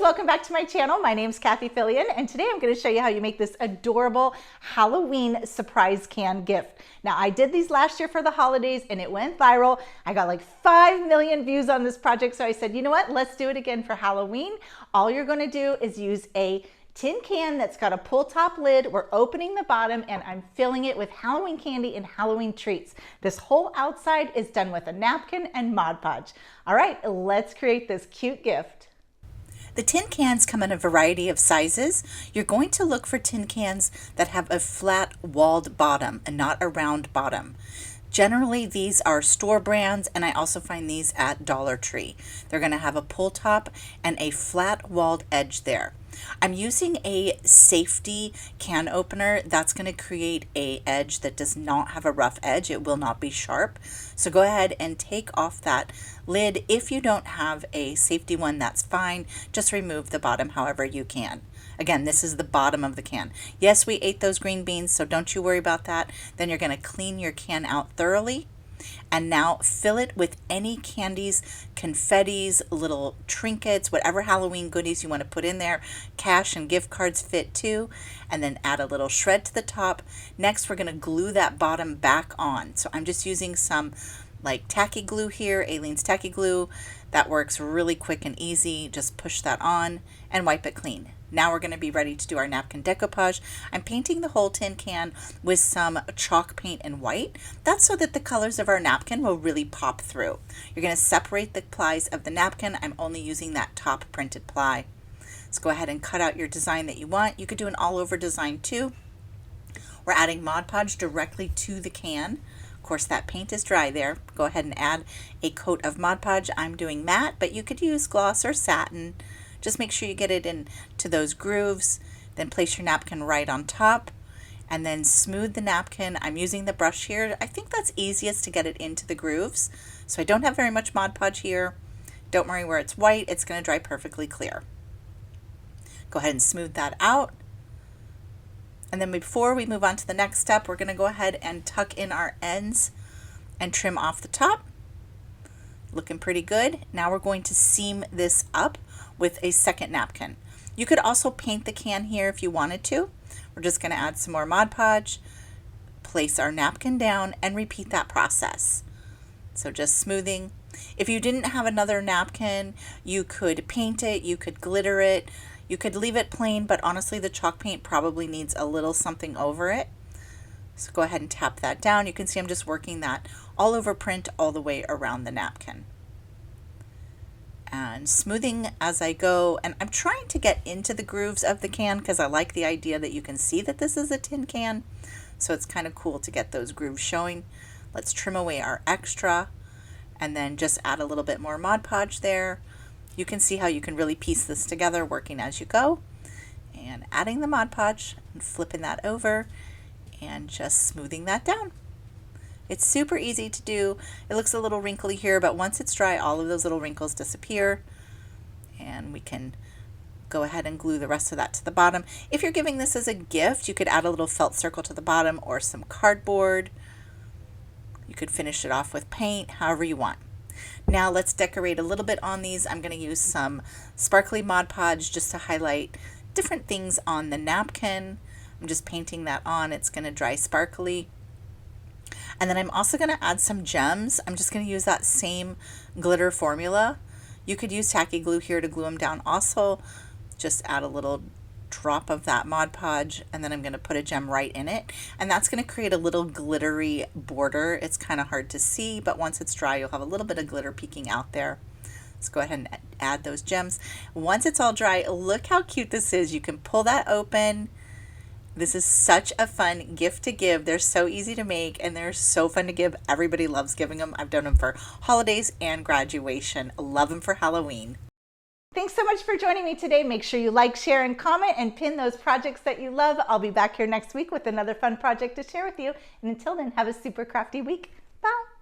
welcome back to my channel. My name's Kathy Fillion, and today I'm going to show you how you make this adorable Halloween surprise can gift. Now, I did these last year for the holidays and it went viral. I got like 5 million views on this project, so I said, you know what, let's do it again for Halloween. All you're going to do is use a tin can that's got a pull top lid. We're opening the bottom and I'm filling it with Halloween candy and Halloween treats. This whole outside is done with a napkin and Mod Podge. All right, let's create this cute gift. The tin cans come in a variety of sizes. You're going to look for tin cans that have a flat walled bottom and not a round bottom. Generally, these are store brands, and I also find these at Dollar Tree. They're going to have a pull top and a flat walled edge there. I'm using a safety can opener. That's going to create a edge that does not have a rough edge. It will not be sharp. So go ahead and take off that lid. If you don't have a safety one, that's fine. Just remove the bottom however you can. Again, this is the bottom of the can. Yes, we ate those green beans, so don't you worry about that. Then you're going to clean your can out thoroughly. And now fill it with any candies, confettis, little trinkets, whatever Halloween goodies you want to put in there. Cash and gift cards fit too. And then add a little shred to the top. Next, we're going to glue that bottom back on. So I'm just using some like tacky glue here, Aleene's tacky glue. That works really quick and easy. Just push that on and wipe it clean. Now we're going to be ready to do our napkin decoupage. I'm painting the whole tin can with some chalk paint and white. That's so that the colors of our napkin will really pop through. You're going to separate the plies of the napkin. I'm only using that top printed ply. Let's go ahead and cut out your design that you want. You could do an all over design too. We're adding Mod Podge directly to the can. Of course, that paint is dry there. Go ahead and add a coat of Mod Podge. I'm doing matte, but you could use gloss or satin. Just make sure you get it into those grooves, then place your napkin right on top, and then smooth the napkin. I'm using the brush here. I think that's easiest to get it into the grooves. So I don't have very much Mod Podge here. Don't worry where it's white, it's going to dry perfectly clear. Go ahead and smooth that out. And then before we move on to the next step, we're going to go ahead and tuck in our ends and trim off the top. Looking pretty good. Now we're going to seam this up with a second napkin. You could also paint the can here if you wanted to. We're just going to add some more Mod Podge, place our napkin down, and repeat that process. So just smoothing. If you didn't have another napkin, you could paint it, you could glitter it, you could leave it plain, but honestly the chalk paint probably needs a little something over it. So go ahead and tap that down. You can see I'm just working that all over print all the way around the napkin. And smoothing as I go, and I'm trying to get into the grooves of the can because I like the idea that you can see that this is a tin can, so it's kind of cool to get those grooves showing. Let's trim away our extra and then just add a little bit more Mod Podge there. You can see how you can really piece this together working as you go, and adding the Mod Podge and flipping that over and just smoothing that down. It's super easy to do. It looks a little wrinkly here, but once it's dry, all of those little wrinkles disappear. And we can go ahead and glue the rest of that to the bottom. If you're giving this as a gift, you could add a little felt circle to the bottom or some cardboard. You could finish it off with paint, however you want. Now let's decorate a little bit on these. I'm going to use some sparkly Mod Podge just to highlight different things on the napkin. I'm just painting that on. It's going to dry sparkly. And then I'm also going to add some gems. I'm just going to use that same glitter formula. You could use tacky glue here to glue them down also. Just add a little drop of that Mod Podge, and then I'm going to put a gem right in it. And that's going to create a little glittery border. It's kind of hard to see, but once it's dry, you'll have a little bit of glitter peeking out there. Let's go ahead and add those gems. Once it's all dry, look how cute this is. You can pull that open. This is such a fun gift to give. They're so easy to make and they're so fun to give. Everybody loves giving them. I've done them for holidays and graduation. Love them for Halloween. Thanks so much for joining me today. Make sure you like, share, and comment and pin those projects that you love. I'll be back here next week with another fun project to share with you. And until then, have a super crafty week. Bye.